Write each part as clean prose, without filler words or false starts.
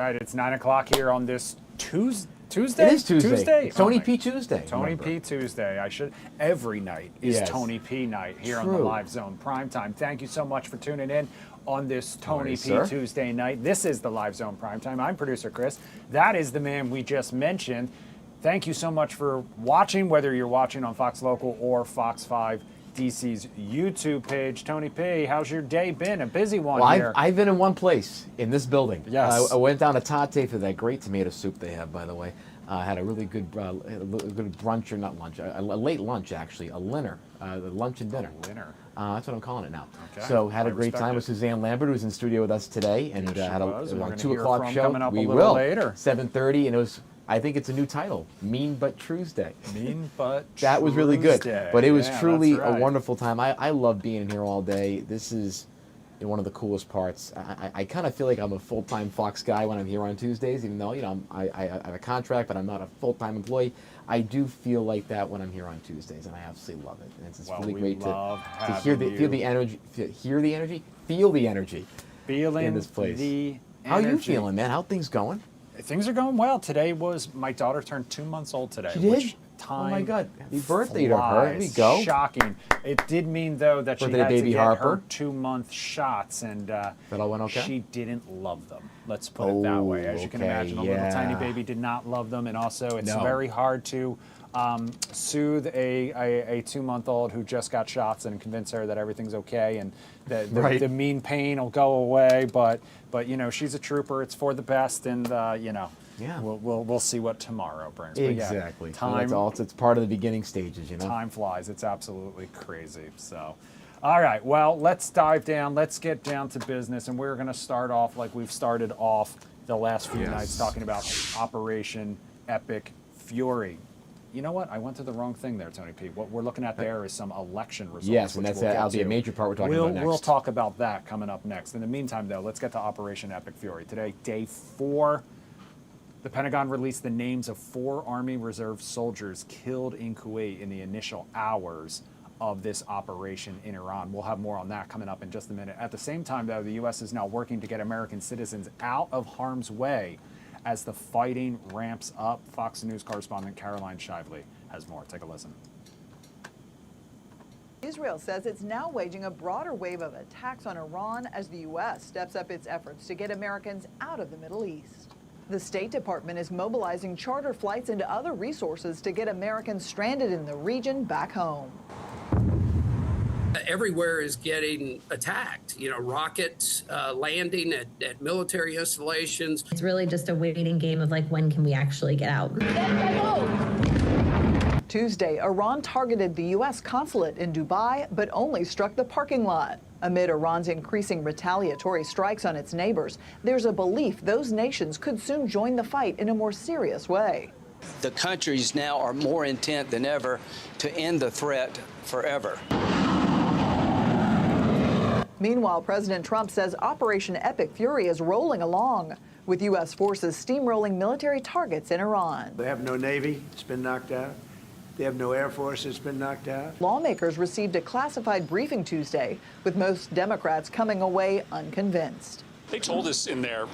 right, it's 9 o'clock here on this Tuesday. It is Tuesday. It's Tony P. Tuesday. Tony P. Tuesday. Every night is Tony P. night here on the Live Zone Primetime. Thank you so much for tuning in on this Tony P. Tuesday night. This is the Live Zone Primetime. I'm producer Chris. That is the man we just mentioned. Thank you so much for watching, whether you're watching on Fox Local or Fox 5 DC's YouTube page. Tony P., how's your day been? A busy one here. I've been in one place, in this building. Yes. I went down to Tate for that great tomato soup they have, by the way. Had a really good brunch, or not lunch, a late lunch actually, a dinner, lunch and dinner. A dinner. That's what I'm calling it now. Okay. So had a great time with Suzanne Lambert, who's in studio with us today, and had a 2 o'clock show. Coming up we a little will. Later. 7:30, and it was. I think it's a new title, Mean But Tuesday. Mean But That was really good, but it was truly right. a wonderful time. I love being here all day. This is one of the coolest parts. I kind of feel like I'm a full-time Fox guy when I'm here on Tuesdays, even though I have a contract, but I'm not a full-time employee. I do feel like that when I'm here on Tuesdays, and I absolutely love it. And it's really great to feel the energy in this place. How are you feeling, man? How things going? Things are going well. Today was, my daughter turned 2 months old today. She did? Which time oh my God. Happy birthday to her. Here we go. Shocking. It did mean, though, that she had to get her 2-month shots, and that all went okay? She didn't love them. Let's put it that way. As you can imagine, a little tiny baby did not love them, and also it's very hard to soothe a 2-month-old who just got shots and convince her that everything's okay and the mean pain will go away. But she's a trooper. It's for the best, and we'll see what tomorrow brings. Exactly. But time, well, it's part of the beginning stages. Time flies. It's absolutely crazy. So. All right, well, let's dive down. Let's get down to business, and we're going to start off like we've started off the last few nights, talking about Operation Epic Fury. You know what? I went to the wrong thing there, Tony P. What we're looking at there is some election results. Yes, and that'll be a major part we're talking about next. We'll talk about that coming up next. In the meantime, though, let's get to Operation Epic Fury. Today, day 4, the Pentagon released the names of 4 Army Reserve soldiers killed in Kuwait in the initial hours of this operation in Iran. We'll have more on that coming up in just a minute. At the same time, though, the U.S. is now working to get American citizens out of harm's way as the fighting ramps up. Fox News correspondent Caroline Shively has more. Take a listen. Israel says it's now waging a broader wave of attacks on Iran as the U.S. steps up its efforts to get Americans out of the Middle East. The State Department is mobilizing charter flights and other resources to get Americans stranded in the region back home. Everywhere is getting attacked. Rockets landing at military installations. It's really just a waiting game of when can we actually get out? Tuesday, Iran targeted the U.S. consulate in Dubai, but only struck the parking lot. Amid Iran's increasing retaliatory strikes on its neighbors, there's a belief those nations could soon join the fight in a more serious way. The countries now are more intent than ever to end the threat forever. Meanwhile, President Trump says Operation Epic Fury is rolling along, with U.S. forces steamrolling military targets in Iran. They have no Navy, it's been knocked out. They have no Air Force, it's been knocked out. Lawmakers received a classified briefing Tuesday, with most Democrats coming away unconvinced. They told us in there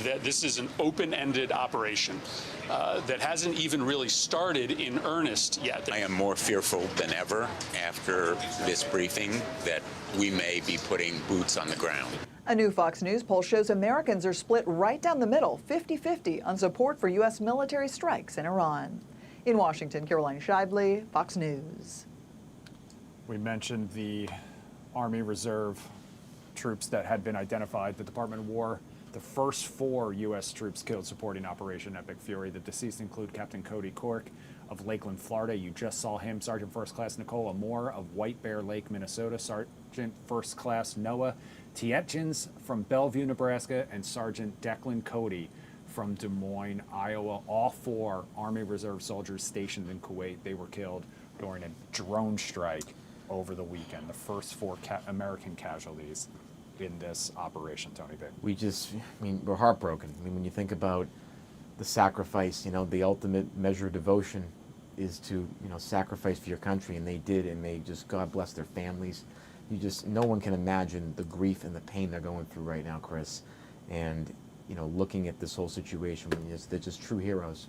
that this is an open-ended operation that hasn't even really started in earnest yet. I am more fearful than ever after this briefing that we may be putting boots on the ground. A new Fox News poll shows Americans are split right down the middle, 50-50, on support for U.S. military strikes in Iran. In Washington, Caroline Shively, Fox News. We mentioned the Army Reserve troops that had been identified. The Department of War, the first 4 U.S. troops killed supporting Operation Epic Fury. The deceased include Captain Cody Cork of Lakeland, Florida. You just saw him. Sergeant First Class Nicola Moore of White Bear Lake, Minnesota. Sergeant First Class Noah Tietjens from Bellevue, Nebraska. And Sergeant Declan Cody from Des Moines, Iowa. All 4 Army Reserve soldiers stationed in Kuwait. They were killed during a drone strike over the weekend. The first 4 American casualties in this operation, Tony B. We're heartbroken. When you think about the sacrifice, the ultimate measure of devotion is to, sacrifice for your country, and they did, and they just, God bless their families. No one can imagine the grief and the pain they're going through right now, Chris. And, looking at this whole situation, they're just true heroes.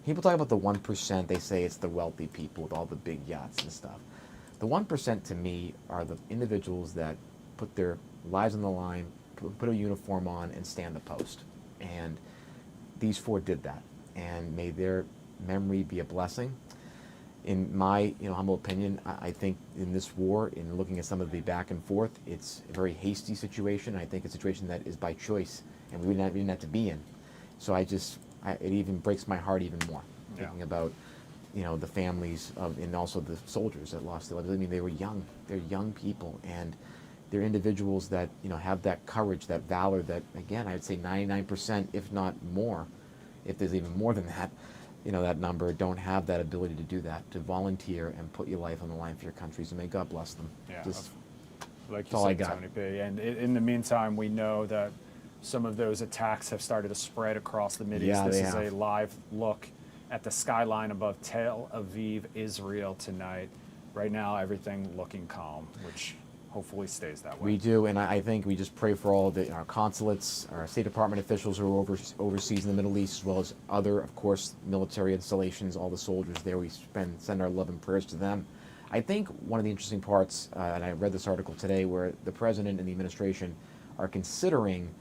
People talk about the 1%. They say it's the wealthy people with all the big yachts and stuff. The 1% to me are the individuals that put their lives on the line, put a uniform on, and stand the post. And these 4 did that. And may their memory be a blessing. In my humble opinion, I think in this war, in looking at some of the back and forth, it's a very hasty situation. I think it's a situation that is by choice, and we didn't have to be in. So it even breaks my heart even more, thinking about the families and also the soldiers that lost their lives. I mean, they were young. They're young people, and they're individuals that have that courage, that valor. That again, I'd say 99%, if not more, if there's even more than that, that number, don't have that ability to do that, to volunteer and put your life on the line for your countries, and may God bless them. Yeah, Just, like all I you said, got. Tony P. And in the meantime, we know that some of those attacks have started to spread across the Mideast. Yeah, This they is have. a live look at the skyline above Tel Aviv, Israel tonight. Right now, everything looking calm, which hopefully stays that way. We do, and I think we just pray for all of our consulates, our State Department officials who are overseas in the Middle East, as well as other, of course, military installations, all the soldiers there. We send our love and prayers to them. I think one of the interesting parts, and I read this article today, where the president and the administration are considering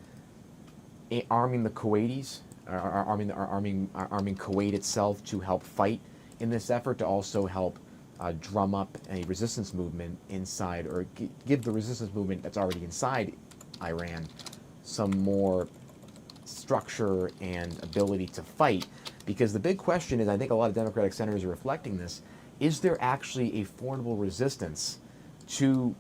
arming the Kuwaitis, arming Kuwait itself to help fight in this effort, to also help drum up a resistance movement inside, or give the resistance movement that's already inside Iran some more structure and ability to fight. Because the big question is, I think a lot of Democratic senators are reflecting this, is there actually a formidable resistance to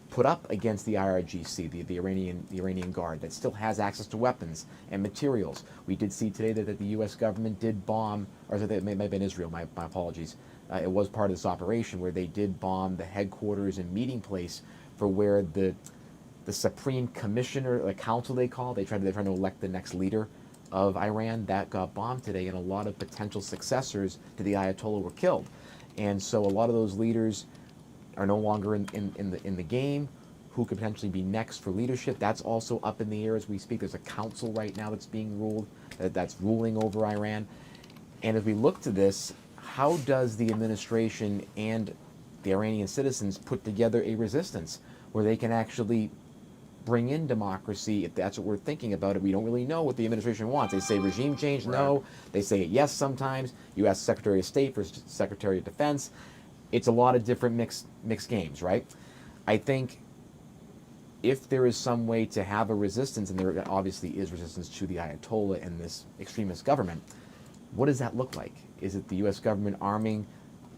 put up against the IRGC, the Iranian Guard, that still has access to weapons and materials? We did see today that the U.S. government did bomb, or it may have been Israel, my apologies. It was part of this operation where they did bomb the headquarters and meeting place for where the Supreme Commissioner, the council they're trying to elect the next leader of Iran. That got bombed today, and a lot of potential successors to the Ayatollah were killed. And so a lot of those leaders are no longer in the game. Who could potentially be next for leadership? That's also up in the air as we speak. There's a council right now that's being ruled, that's ruling over Iran. And as we look to this, how does the administration and the Iranian citizens put together a resistance where they can actually bring in democracy, if that's what we're thinking about it? We don't really know what the administration wants. They say regime change, no. They say yes sometimes. You ask Secretary of State versus Secretary of Defense. It's a lot of different mixed games, right? I think if there is some way to have a resistance, and there obviously is resistance to the Ayatollah and this extremist government, what does that look like? Is it the U.S. government arming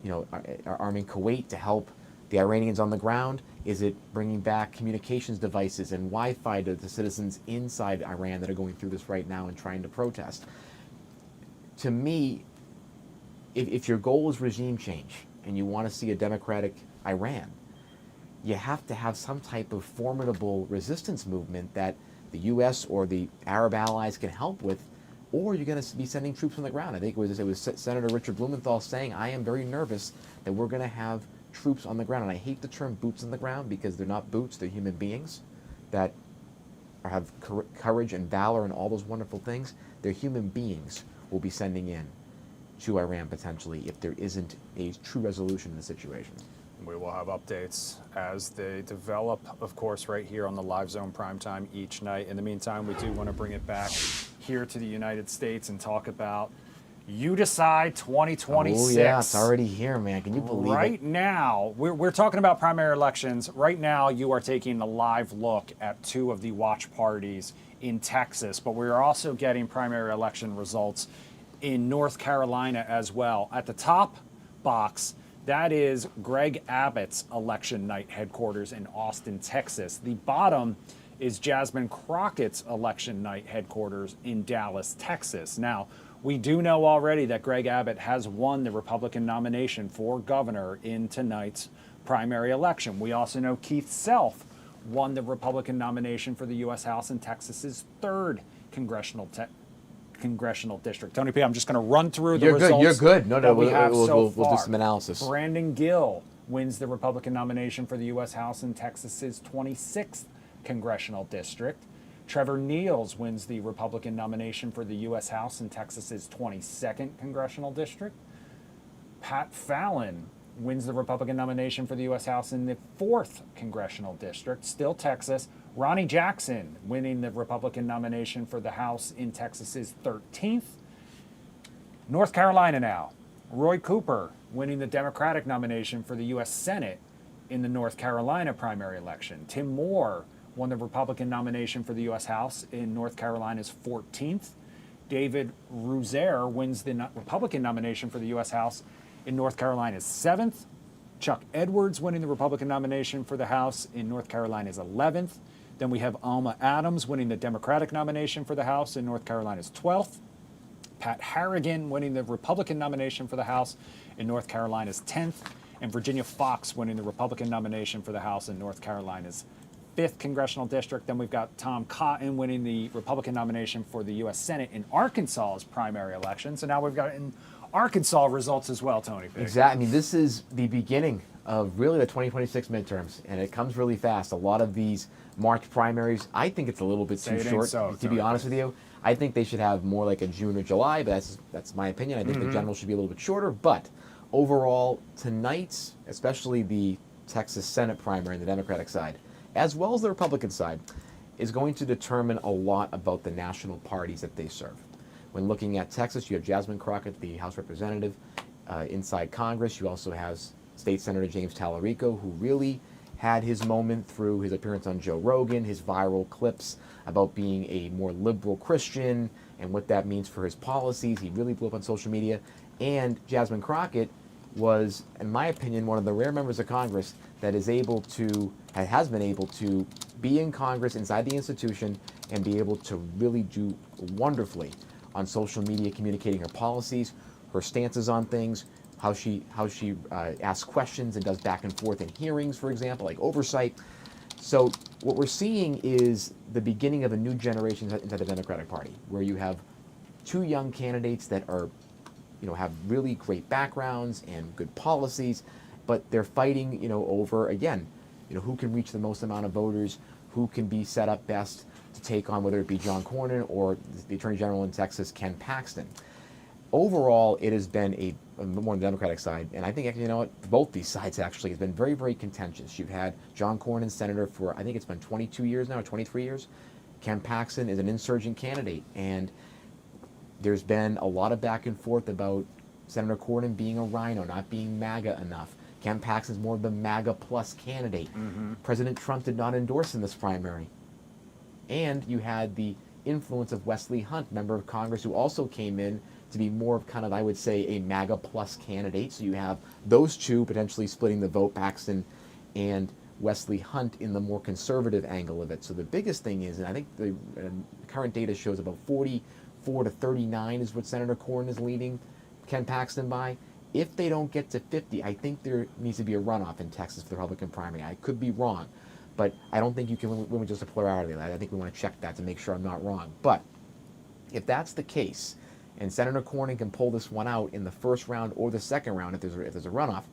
Kuwait to help the Iranians on the ground? Is it bringing back communications devices and Wi-Fi to the citizens inside Iran that are going through this right now and trying to protest? To me, if your goal is regime change and you want to see a democratic Iran, you have to have some type of formidable resistance movement that the U.S. or the Arab allies can help with, or you're going to be sending troops on the ground. I think it was Senator Richard Blumenthal saying, I am very nervous that we're going to have troops on the ground. And I hate the term boots on the ground, because they're not boots, they're human beings that have courage and valor and all those wonderful things. They're human beings we'll be sending in to Iran potentially if there isn't a true resolution in the situation. We will have updates as they develop, of course, right here on the Live Zone Primetime each night. In the meantime, we do want to bring it back here to the United States and talk about UDecide 2026. Oh, yeah, it's already here, man. Can you believe it? Right now, we're talking about primary elections. Right now, you are taking a live look at 2 of the watch parties in Texas, but we're also getting primary election results in North Carolina as well. At the top box, that is Greg Abbott's election night headquarters in Austin, Texas. The bottom is Jasmine Crockett's election night headquarters in Dallas, Texas. Now, we do know already that Greg Abbott has won the Republican nomination for governor in tonight's primary election. We also know Keith Self won the Republican nomination for the U.S. House in Texas's 3rd congressional district. Tony P., I'm just going to run through the results. You're good. No, we'll do far. some analysis. Brandon Gill wins the Republican nomination for the U.S. House in Texas's 26th congressional district. Trevor Neals wins the Republican nomination for the U.S. House in Texas's 22nd congressional district. Pat Fallon wins the Republican nomination for the U.S. House in the 4th congressional district, still Texas. Ronnie Jackson winning the Republican nomination for the House in Texas's 13th. North Carolina now. Roy Cooper winning the Democratic nomination for the U.S. Senate in the North Carolina primary election. Tim Moore won the Republican nomination for the U.S. House in North Carolina's 14th. David Rouzier wins the Republican nomination for the U.S. House in North Carolina's 7th. Chuck Edwards winning the Republican nomination for the House in North Carolina's 11th. Then we have Alma Adams winning the Democratic nomination for the House in North Carolina's 12th. Pat Harrigan winning the Republican nomination for the House in North Carolina's 10th. And Virginia Foxx winning the Republican nomination for the House in North Carolina's 5th congressional district. Then we've got Tom Cotton winning the Republican nomination for the U.S. Senate in Arkansas's primary election. So now we've got in Arkansas results as well, Tony. Exactly. I mean, this is the beginning of really the 2026 midterms, and it comes really fast. A lot of these March primaries, I think it's a little bit too short, to be honest with you. I think they should have more like a June or July, but that's my opinion. I think the general should be a little bit shorter. But overall, tonight's, especially the Texas Senate primary on the Democratic side, as well as the Republican side, is going to determine a lot about the national parties that they serve. When looking at Texas, you have Jasmine Crockett, the House Representative, inside Congress. You also have State Senator James Tallarico, who really had his moment through his appearance on Joe Rogan, his viral clips about being a more liberal Christian and what that means for his policies. He really blew up on social media. And Jasmine Crockett was, in my opinion, one of the rare members of Congress that has been able to be in Congress inside the institution and be able to really do wonderfully on social media, communicating her policies, her stances on things, how she asks questions and does back and forth in hearings, for example, like oversight. So what we're seeing is the beginning of a new generation inside the Democratic Party, where you have two young candidates that are, have really great backgrounds and good policies, but they're fighting, over, again, who can reach the most amount of voters, who can be set up best to take on, whether it be John Cornyn or the Attorney General in Texas, Ken Paxton. Overall, it has been more on the Democratic side, and I think, both these sides actually has been very, very contentious. You've had John Cornyn, senator for, I think it's been 22 years now, or 23 years. Ken Paxton is an insurgent candidate, and there's been a lot of back and forth about Senator Cornyn being a rhino, not being MAGA enough. Ken Paxton's more of the MAGA plus candidate. President Trump did not endorse in this primary. And you had the influence of Wesley Hunt, member of Congress, who also came in to be more of kind of, I would say, a MAGA plus candidate. So you have those two potentially splitting the vote, Paxton and Wesley Hunt, in the more conservative angle of it. So the biggest thing is, and I think the current data shows about 44 to 39 is what Senator Cornyn is leading Ken Paxton by. If they don't get to 50, I think there needs to be a runoff in Texas for the Republican primary. I could be wrong, but I don't think you can win with just a plurality. I think we want to check that to make sure I'm not wrong. But if that's the case, and Senator Cornyn can pull this one out in the first round or the second round if there's a runoff,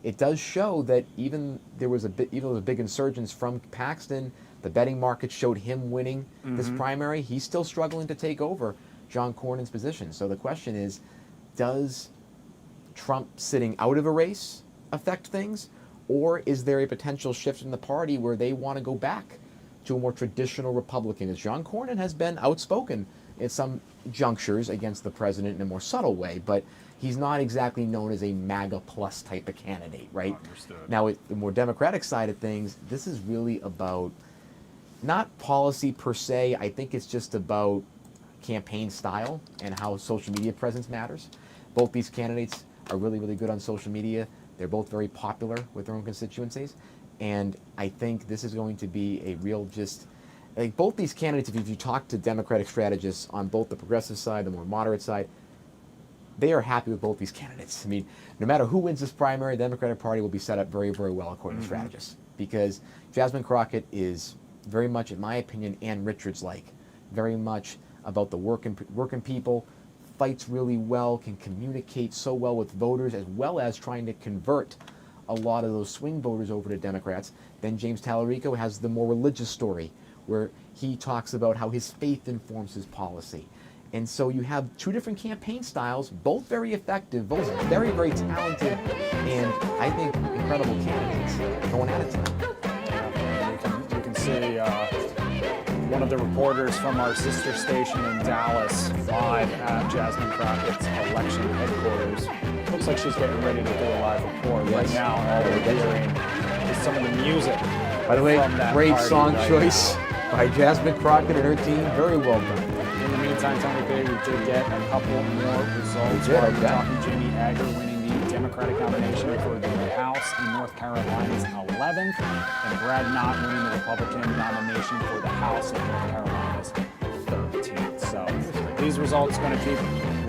it does show that even there was a big insurgence from Paxton. The betting market showed him winning this primary. He's still struggling to take over John Cornyn's position. So the question is, does Trump sitting out of a race affect things, or is there a potential shift in the party where they want to go back to a more traditional Republican? As John Cornyn has been outspoken in some junctures against the president in a more subtle way, but he's not exactly known as a MAGA plus type of candidate, right? Understood. Now, with the more Democratic side of things, this is really about not policy per se. I think it's just about campaign style and how social media presence matters. Both these candidates are really, really good on social media. They're both very popular with their own constituencies. And I think this is going to be a real I think both these candidates, if you talk to Democratic strategists on both the progressive side, the more moderate side, they are happy with both these candidates. I mean, no matter who wins this primary, the Democratic Party will be set up very, very well according to strategists. Because Jasmine Crockett is very much, in my opinion, Ann Richards-like, very much about the working people, fights really well, can communicate so well with voters, as well as trying to convert a lot of those swing voters over to Democrats. Then James Tallarico has the more religious story, where he talks about how his faith informs his policy. And so you have two different campaign styles, both very effective, both very, very talented, and I think incredible candidates going at it tonight. You can see one of the reporters from our sister station in Dallas live at Jasmine Crockett's election headquarters. Looks like she's getting ready to do a live report. Right now, all we're hearing is some of the music. By the way, from that great party song right choice now. by Jasmine Crockett and her team. Very well done. In the meantime, Tony P, we did get a couple more results. We did, We're okay. talking Jamie Agger winning the Democratic nomination for the House in North Carolina's 11th, and Brad Knott winning the Republican nomination for the House in North Carolina's 13th. So these results going to keep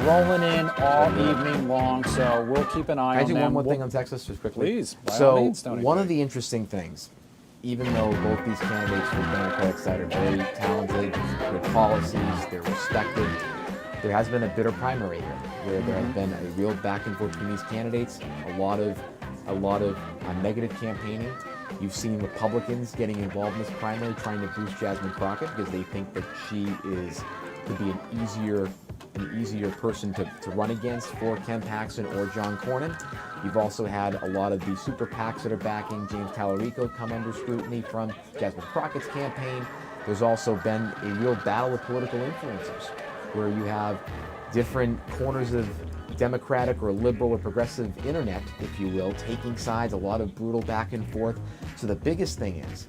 rolling in all evening long, so we'll keep an eye Can I on do them. one more We'll- thing on Texas just quickly? Please, by all So means, Tony one P. of the interesting things, even though both these candidates for the Democratic side are very talented, good policies, they're respected, there has been a bitter primary here, where there has been a real back and forth between these candidates, a lot of negative campaigning. You've seen Republicans getting involved in this primary, trying to boost Jasmine Crockett because they think that she could be an easier person to run against for Ken Paxton or John Cornyn. You've also had a lot of the super PACs that are backing James Tallarico come under scrutiny from Jasmine Crockett's campaign. There's also been a real battle of political influencers, where you have different corners of Democratic or liberal or progressive internet, if you will, taking sides, a lot of brutal back and forth. So the biggest thing is,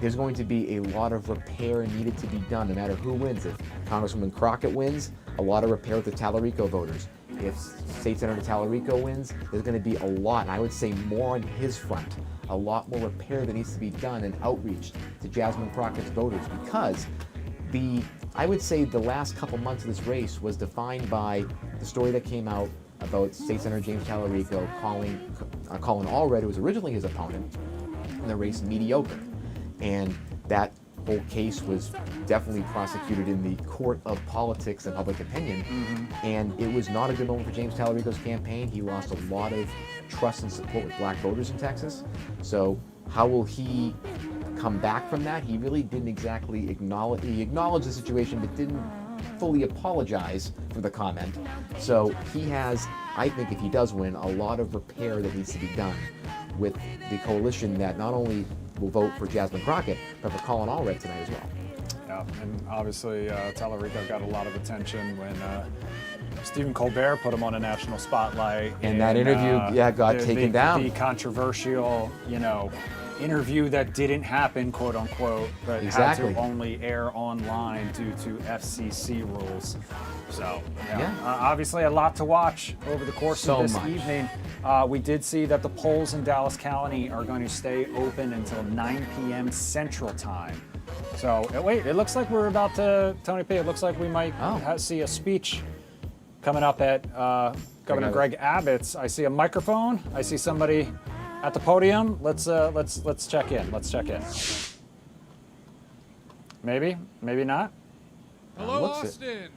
there's going to be a lot of repair needed to be done no matter who wins. If Congresswoman Crockett wins, a lot of repair with the Tallarico voters. If State Senator Tallarico wins, there's going to be a lot, and I would say more on his front, a lot more repair that needs to be done and outreach to Jasmine Crockett's voters, because I would say the last couple months of this race was defined by the story that came out about State Senator James Tallarico calling Allred, who was originally his opponent in the race, mediocre. And that whole case was definitely prosecuted in the court of politics and public opinion. And it was not a good moment for James Tallarico's campaign. He lost a lot of trust and support with black voters in Texas. So how will he come back from that? He really didn't exactly acknowledge. He acknowledged the situation, but didn't fully apologize for the comment. So he has, I think, if he does win, a lot of repair that needs to be done with the coalition that not only will vote for Jasmine Crockett, but for Colin Allred tonight as well. Yeah, and obviously Tallarico got a lot of attention when Stephen Colbert put him on a national spotlight. And that interview, got taken down. The controversial, interview that didn't happen, quote unquote, but had to only air online due to FCC rules. So, obviously a lot to watch over the course of this evening. We did see that the polls in Dallas County are going to stay open until 9 p.m. Central Time. So, wait, it looks like we're about to, Tony P., it looks like we might see a speech coming up at Governor Greg Abbott's. I see a microphone. I see somebody at the podium. Let's check in. Let's check in. Maybe not. Hello, Austin.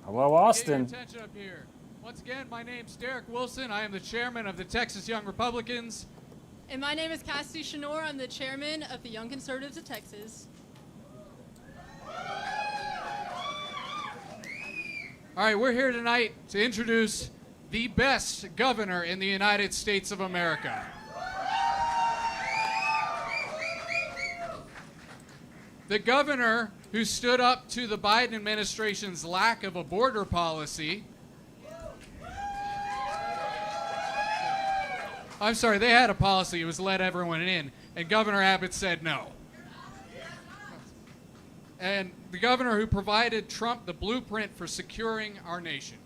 Hello, Austin. Get your attention up here. Once again, my name's Derek Wilson. I am the chairman of the Texas Young Republicans. And my name is Cassidy Shanor. I'm the chairman of the Young Conservatives of Texas. All right, we're here tonight to introduce the best governor in the United States of America. The governor who stood up to the Biden administration's lack of a border policy. I'm sorry, they had a policy. It was let everyone in, and Governor Abbott said no. And the governor who provided Trump the blueprint for securing our nation.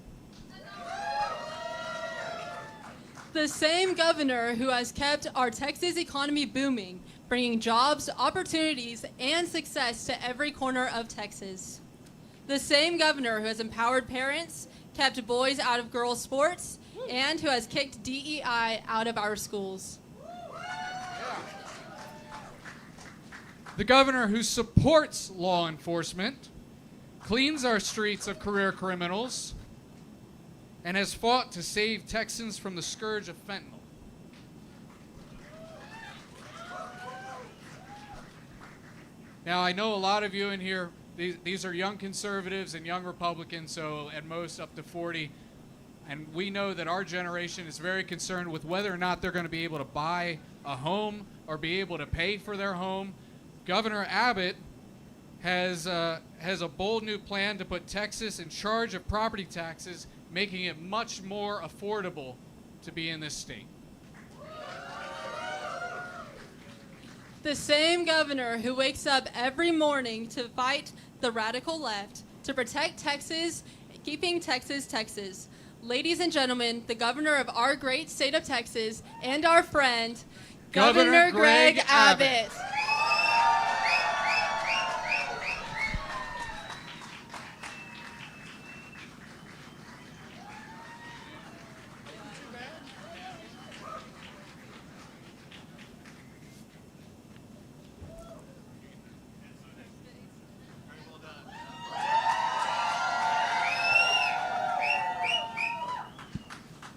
The same governor who has kept our Texas economy booming, bringing jobs, opportunities, and success to every corner of Texas. The same governor who has empowered parents, kept boys out of girls' sports, and who has kicked DEI out of our schools. The governor who supports law enforcement, cleans our streets of career criminals, and has fought to save Texans from the scourge of fentanyl. Now, I know a lot of you in here, these are young conservatives and young Republicans, so at most up to 40. And we know that our generation is very concerned with whether or not they're going to be able to buy a home or be able to pay for their home. Governor Abbott has a bold new plan to put Texas in charge of property taxes, making it much more affordable to be in this state. The same governor who wakes up every morning to fight the radical left to protect Texas, keeping Texas, Texas. Ladies and gentlemen, the governor of our great state of Texas and our friend, Governor Greg Abbott.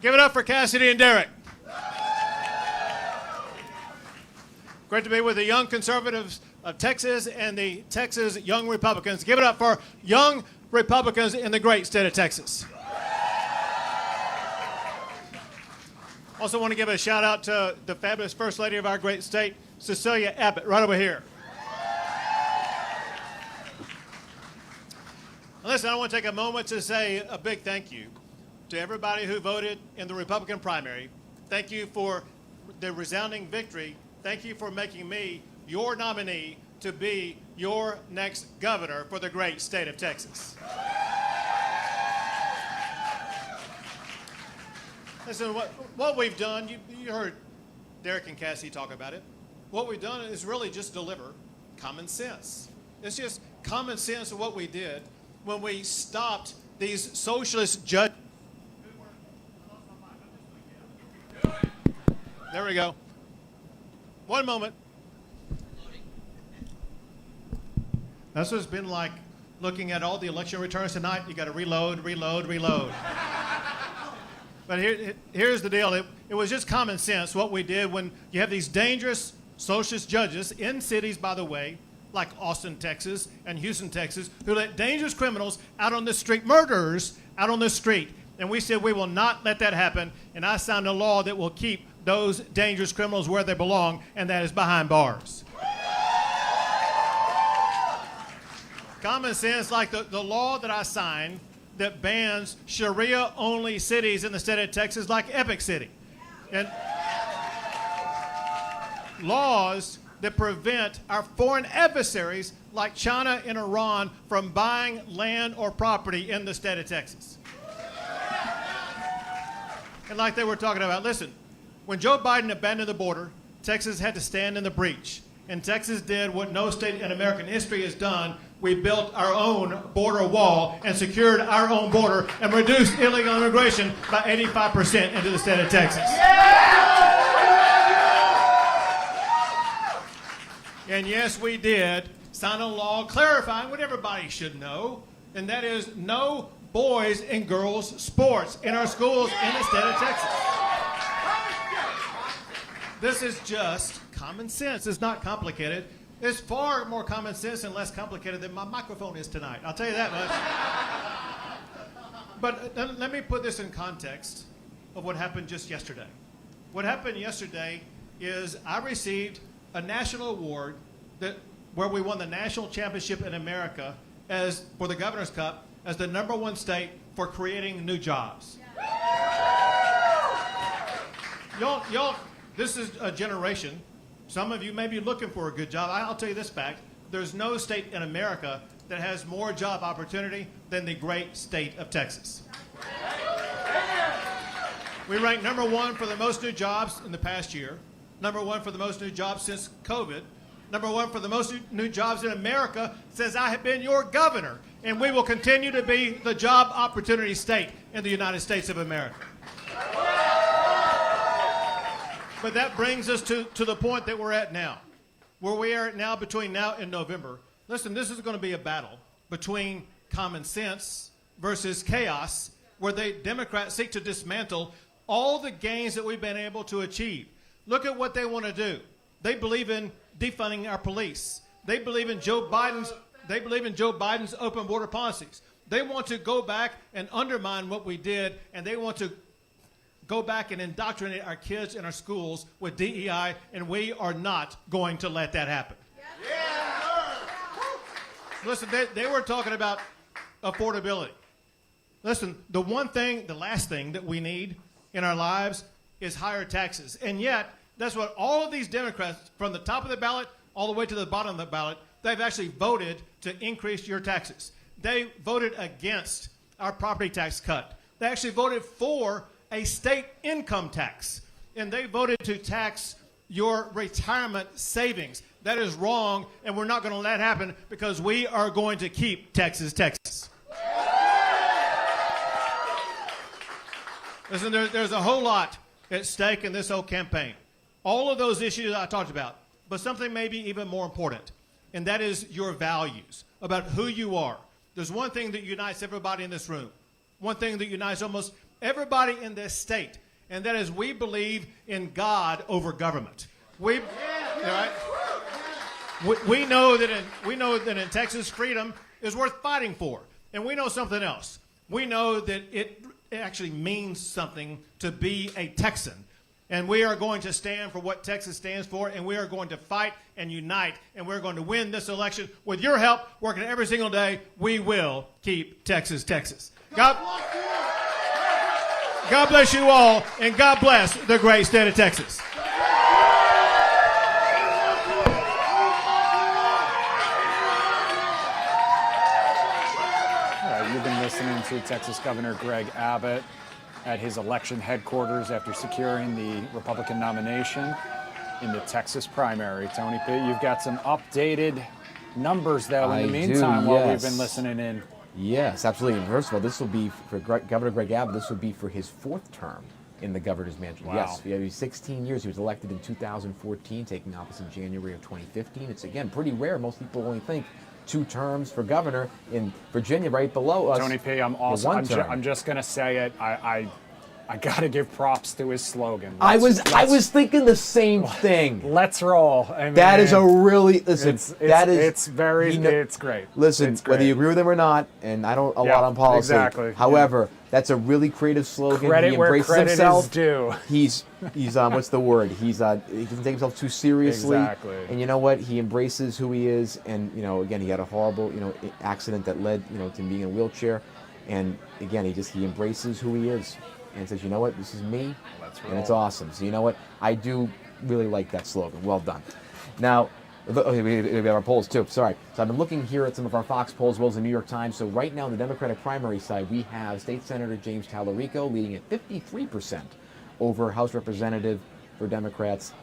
Give it up for Cassidy and Derek. Great to be with the young conservatives of Texas and the Texas Young Republicans. Give it up for young Republicans in the great state of Texas. Also want to give a shout out to the fabulous First Lady of our great state, Cecilia Abbott, right over here. Listen, I want to take a moment to say a big thank you to everybody who voted in the Republican primary. Thank you for the resounding victory. Thank you for making me your nominee to be your next governor for the great state of Texas. Listen, what we've done, you heard Derek and Cassie talk about it. What we've done is really just deliver common sense. It's just common sense of what we did when we stopped these socialist judges. There we go. One moment. That's what it's been like looking at all the election returns tonight. You got to reload, reload, reload. But here's the deal. It was just common sense what we did when you have these dangerous socialist judges in cities, by the way, like Austin, Texas, and Houston, Texas, who let dangerous criminals out on the street, murderers out on the street. And we said we will not let that happen. And I signed a law that will keep those dangerous criminals where they belong, and that is behind bars. Common sense, like the law that I signed that bans Sharia-only cities in the state of Texas, like Epic City. And laws that prevent our foreign adversaries, like China and Iran, from buying land or property in the state of Texas. And like they were talking about, listen, when Joe Biden abandoned the border, Texas had to stand in the breach. And Texas did what no state in American history has done. We built our own border wall and secured our own border and reduced illegal immigration by 85% into the state of Texas. And yes, we did sign a law clarifying what everybody should know, and that is no boys and girls sports in our schools in the state of Texas. This is just common sense. It's not complicated. It's far more common sense and less complicated than my microphone is tonight. I'll tell you that much. But let me put this in context of what happened just yesterday. What happened yesterday is I received a national award where we won the national championship in America for the Governor's Cup as the #1 state for creating new jobs. Y'all, this is a generation. Some of you may be looking for a good job. I'll tell you this fact. There's no state in America that has more job opportunity than the great state of Texas. We ranked #1 for the most new jobs in the past year, #1 for the most new jobs since COVID, #1 for the most new jobs in America since I have been your governor, and we will continue to be the job opportunity state in the United States of America. But that brings us to the point that we're at now. Where we are at now, between now and November. Listen, this is going to be a battle between common sense versus chaos, where the Democrats seek to dismantle all the gains that we've been able to achieve. Look at what they want to do. They believe in defunding our police. They believe in Joe Biden's open border policies. They want to go back and undermine what we did, and they want to go back and indoctrinate our kids in our schools with DEI, and we are not going to let that happen. Listen, they were talking about affordability. Listen, the last thing that we need in our lives is higher taxes. And yet, that's what all of these Democrats, from the top of the ballot all the way to the bottom of the ballot, they've actually voted to increase your taxes. They voted against our property tax cut. They actually voted for a state income tax. And they voted to tax your retirement savings. That is wrong, and we're not going to let that happen because we are going to keep Texas, Texas. Listen, there's a whole lot at stake in this whole campaign. All of those issues I talked about, but something maybe even more important, and that is your values, about who you are. There's one thing that unites everybody in this room, one thing that unites almost everybody in this state, and that is we believe in God over government. We know that in Texas, freedom is worth fighting for, and we know something else. We know that it actually means something to be a Texan. And we are going to stand for what Texas stands for, and we are going to fight and unite, and we're going to win this election. With your help, working every single day, we will keep Texas, Texas. God bless you all, and God bless the great state of Texas. You've been listening to Texas Governor Greg Abbott at his election headquarters after securing the Republican nomination in the Texas primary. Tony P., you've got some updated numbers, though, in the meantime, while we've been listening in. Yes, absolutely. And first of all, this will be for Governor Greg Abbott. This will be for his 4th term in the governor's mansion. Wow. Yes, he's 16 years. He was elected in 2014, taking office in January of 2015. It's, again, pretty rare. Most people only think 2 terms for governor. In Virginia, right below us. Tony P., I'm just going to say it. I got to give props to his slogan. I was thinking the same thing. Let's roll. I mean, that is a really it's great. Listen, it's great. Whether you agree with him or not, and I don't a lot on policy. Exactly. However, that's a really creative slogan. Credit he embraces where credit himself. is due. He's what's the word? He doesn't take himself too seriously. Exactly. And you know what? He embraces who he is. And again, he had a horrible accident that led to being in a wheelchair. And again, he embraces who he is. And says, you know what, this is me, and it's awesome. So you know what, I do really like that slogan. Well done. Now, we have our polls too, sorry. So I've been looking here at some of our Fox polls as well as the New York Times. So right now on the Democratic primary side, we have State Senator James Tallarico leading at 53% over House Representative for Democrats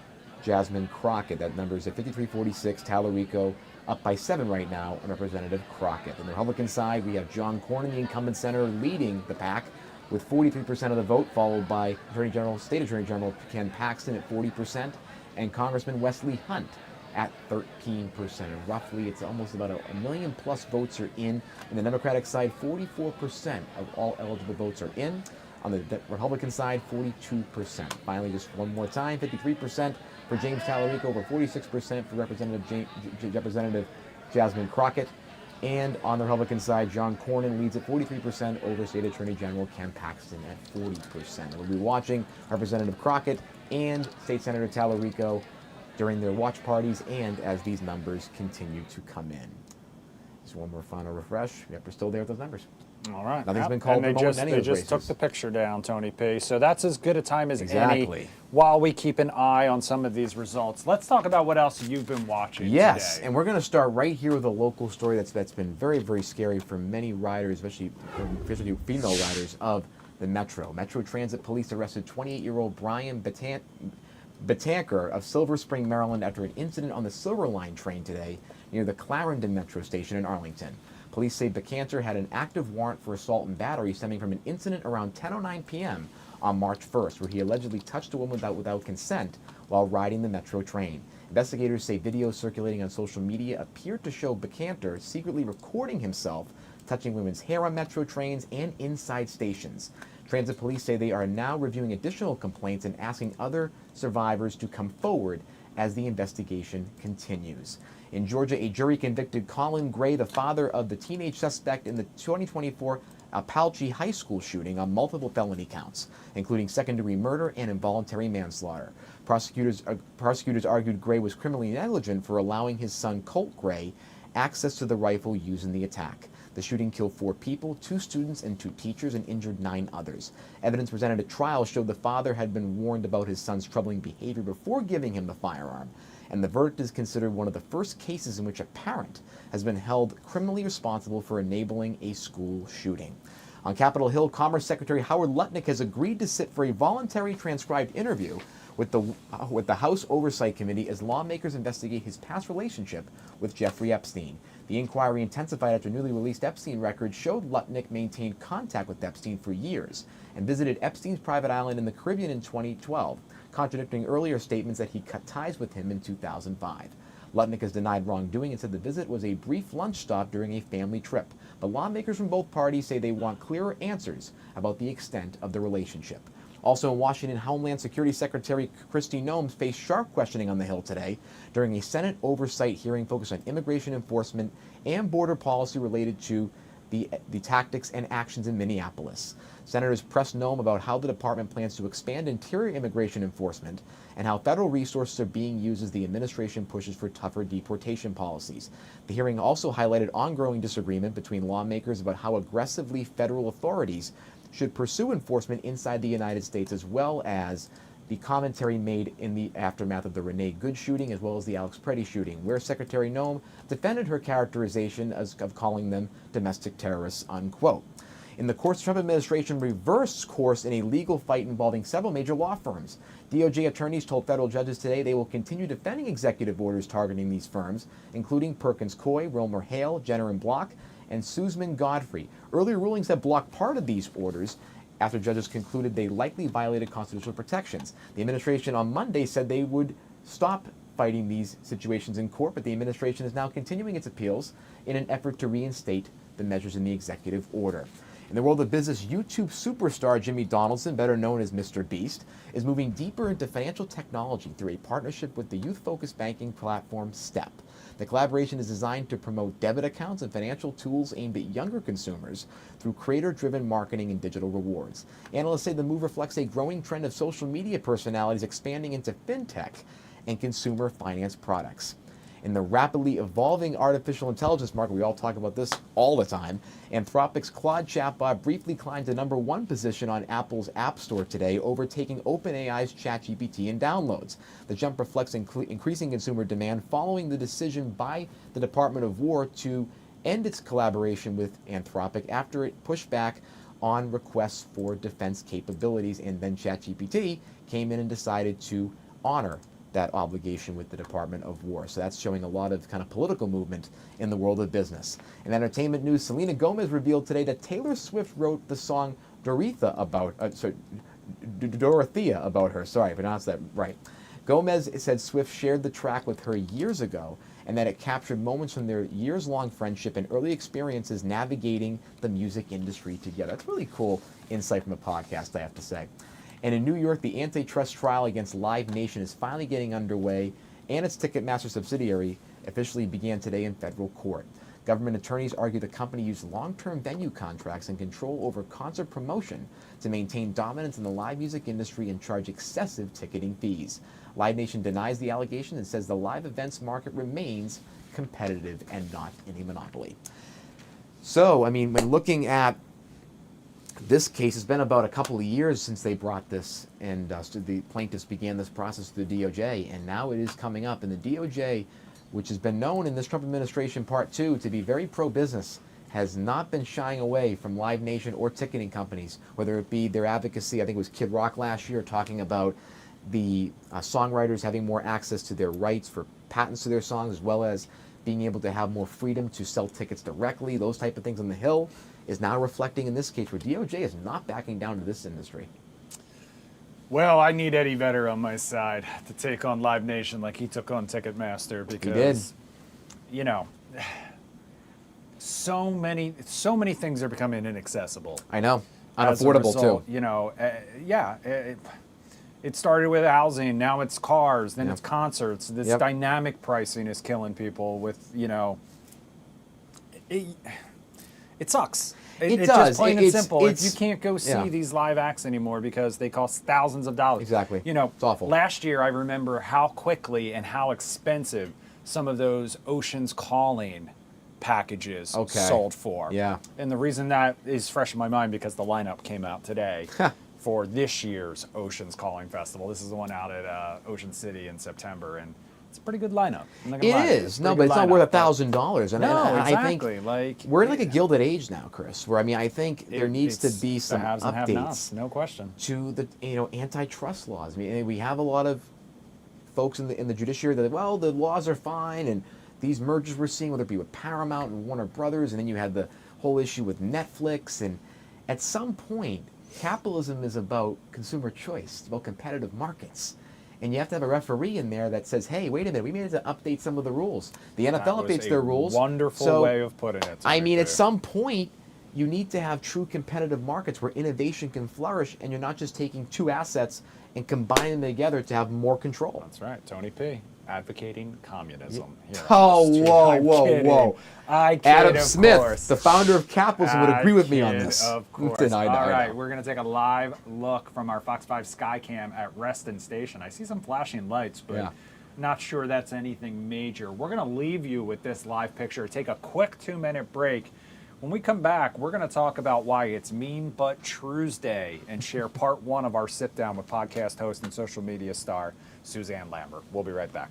Jasmine Crockett. That number is at 53-46, Tallarico up by 7 right now on Representative Crockett. On the Republican side, we have John Cornyn, the incumbent senator, leading the pack with 43% of the vote, followed by State Attorney General Ken Paxton at 40%, and Congressman Wesley Hunt at 13%. And roughly, it's almost about a million plus votes are in. On the Democratic side, 44% of all eligible votes are in. On the Republican side, 42%. Finally, just one more time, 53% for James Tallarico, over 46% for Representative Jasmine Crockett. And on the Republican side, John Cornyn leads at 43% over State Attorney General Ken Paxton at 40%. We'll be watching Representative Crockett and State Senator Tallarico during their watch parties and as these numbers continue to come in. Just one more final refresh. Yep, we're still there with those numbers. All right. Nothing's been called and they just took the picture down, Tony P. So that's as good a time as any while we keep an eye on some of these results. Let's talk about what else you've been watching today. And we're going to start right here with a local story that's been very, very scary for many riders, especially female riders of the Metro. Metro Transit Police arrested 28-year-old Brian Betanker of Silver Spring, Maryland, after an incident on the Silver Line train today near the Clarendon Metro station in Arlington. Police say Betanker had an active warrant for assault and battery stemming from an incident around 10:09 p.m. on March 1st, where he allegedly touched a woman without consent while riding the Metro train. Investigators say videos circulating on social media appeared to show Betanker secretly recording himself touching women's hair on Metro trains and inside stations. Transit police say they are now reviewing additional complaints and asking other survivors to come forward as the investigation continues. In Georgia, a jury convicted Colin Gray, the father of the teenage suspect in the 2024 Apalachee High School shooting, on multiple felony counts, including second-degree murder and involuntary manslaughter. Prosecutors argued Gray was criminally negligent for allowing his son Colt Gray access to the rifle used in the attack. The shooting killed 4 people, 2 students and 2 teachers, and injured 9 others. Evidence presented at trial showed the father had been warned about his son's troubling behavior before giving him the firearm, and the verdict is considered one of the first cases in which a parent has been held criminally responsible for enabling a school shooting. On Capitol Hill, Commerce Secretary Howard Lutnick has agreed to sit for a voluntary transcribed interview with the House Oversight Committee as lawmakers investigate his past relationship with Jeffrey Epstein. The inquiry intensified after newly released Epstein records showed Lutnick maintained contact with Epstein for years and visited Epstein's private island in the Caribbean in 2012, contradicting earlier statements that he cut ties with him in 2005. Lutnick has denied wrongdoing and said the visit was a brief lunch stop during a family trip. But lawmakers from both parties say they want clearer answers about the extent of the relationship. Also in Washington, Homeland Security Secretary Kristi Noem faced sharp questioning on the Hill today during a Senate oversight hearing focused on immigration enforcement and border policy related to the tactics and actions in Minneapolis. Senators pressed Noem about how the department plans to expand interior immigration enforcement and how federal resources are being used as the administration pushes for tougher deportation policies. The hearing also highlighted ongoing disagreement between lawmakers about how aggressively federal authorities should pursue enforcement inside the United States, as well as the commentary made in the aftermath of the Renee Good shooting, as well as the Alex Preddy shooting, where Secretary Noem defended her characterization of calling them domestic terrorists, unquote. In the courts, the Trump administration reversed course in a legal fight involving several major law firms. DOJ attorneys told federal judges today they will continue defending executive orders targeting these firms, including Perkins Coie, Wilmer Hale, Jenner & Block, and Suzanne Godfrey. Earlier rulings have blocked part of these orders after judges concluded they likely violated constitutional protections. The administration on Monday said they would stop fighting these situations in court, but the administration is now continuing its appeals in an effort to reinstate the measures in the executive order. In the world of business, YouTube superstar Jimmy Donaldson, better known as Mr. Beast, is moving deeper into financial technology through a partnership with the youth-focused banking platform Step. The collaboration is designed to promote debit accounts and financial tools aimed at younger consumers through creator-driven marketing and digital rewards. Analysts say the move reflects a growing trend of social media personalities expanding into fintech and consumer finance products. In the rapidly evolving artificial intelligence market, we all talk about this all the time, Anthropic's Claude chatbot briefly climbed to #1 position on Apple's App Store today, overtaking OpenAI's ChatGPT in downloads. The jump reflects increasing consumer demand following the decision by the Department of War to end its collaboration with Anthropic after it pushed back on requests for defense capabilities, and then ChatGPT came in and decided to honor that obligation with the Department of War. So that's showing a lot of kind of political movement in the world of business. In entertainment news, Selena Gomez revealed today that Taylor Swift wrote the song Dorothea about her. Sorry, I pronounced that right. Gomez said Swift shared the track with her years ago and that it captured moments from their years-long friendship and early experiences navigating the music industry together. That's really cool insight from a podcast, I have to say. And in New York, the antitrust trial against Live Nation is finally getting underway, and its Ticketmaster subsidiary officially began today in federal court. Government attorneys argue the company used long-term venue contracts and control over concert promotion to maintain dominance in the live music industry and charge excessive ticketing fees. Live Nation denies the allegation and says the live events market remains competitive and not in a monopoly. So, I mean, when looking at this case, has been about a couple of years since they brought this, and the plaintiffs began this process through the DOJ, and now it is coming up. And the DOJ, which has been known in this Trump administration Part 2 to be very pro-business, has not been shying away from Live Nation or ticketing companies, whether it be their advocacy. I think it was Kid Rock last year talking about the songwriters having more access to their rights for patents to their songs, as well as being able to have more freedom to sell tickets directly. Those type of things on the Hill is now reflecting in this case where DOJ is not backing down to this industry. Well, I need Eddie Vedder on my side to take on Live Nation like he took on Ticketmaster, because, you know, so many things are becoming inaccessible. I know, unaffordable too. You know, It started with housing, now it's cars, then Yep. it's concerts. This Yep. dynamic pricing is killing people with, it sucks. It It's does. just plain and simple. If you It's- can't go see yeah. these live acts anymore because they cost thousands of dollars. Exactly. It's awful. Last year I remember how quickly and how expensive some of those Ocean's Calling packages Okay. sold for. Yeah. And the reason that is fresh in my mind because the lineup came out today for this year's Ocean's Calling Festival. This is the one out at Ocean City in September, and it's a pretty good lineup. I'm not gonna lie, It it's is. a No, pretty but good it's not lineup, worth but- $1,000. And No, I exactly. think Like we're in like a gilded age now, Chris. Where I think there needs to it's be the some haves and have-nots, updates no question. to the antitrust laws. I mean, we have a lot of folks in the judiciary that the laws are fine, and these mergers we're seeing, whether it be with Paramount and Warner Brothers, and then you had the whole issue with Netflix, and at some point, capitalism is about consumer choice, it's about competitive markets. And you have to have a referee in there that says, hey, wait a minute, we need to update some of the rules. The NFL That was updates a their rules. Wonderful So, way of putting it. to I be mean, at clear. some point, you need to have true competitive markets where innovation can flourish, and you're not just taking two assets and combining them together to have more control. That's right, Tony P. Advocating communism. Here on Oh, this street. whoa, I'm whoa, kidding. whoa. I kid, Adam of Smith, course. the founder of capitalism, would agree with me on kid, this. Of course. I know, All I right, know. we're going to take a live look from our Fox 5 Skycam at Reston Station. I see some flashing lights, but Yeah. not sure that's anything major. We're going to leave you with this live picture, take a quick 2-minute break. When we come back, we're going to talk about why it's Mean But Tuesday and share part 1 of our sit-down with podcast host and social media star, Suzanne Lambert. We'll be right back.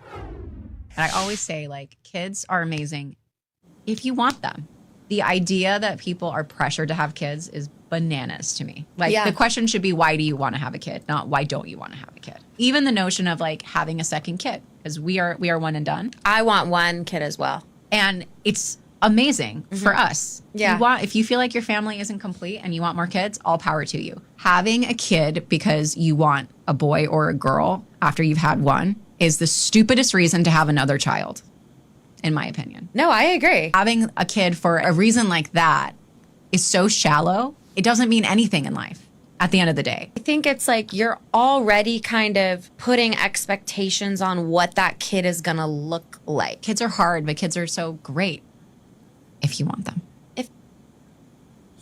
And I always say, like, kids are amazing if you want them. The idea that people are pressured to have kids is bananas to me. Like, Yeah. the question should be, why do you want to have a kid? Not why don't you want to have a kid? Even the notion of like having a second kid, because we are one and done. I want one kid as well. And it's amazing for us. Yeah. If you feel like your family isn't complete and you want more kids, all power to you. Having a kid because you want a boy or a girl after you've had one is the stupidest reason to have another child, in my opinion. No, I agree. Having a kid for a reason like that is so shallow. It doesn't mean anything in life at the end of the day. I think it's like you're already kind of putting expectations on what that kid is going to look like. Kids are hard, but kids are so great if you want them.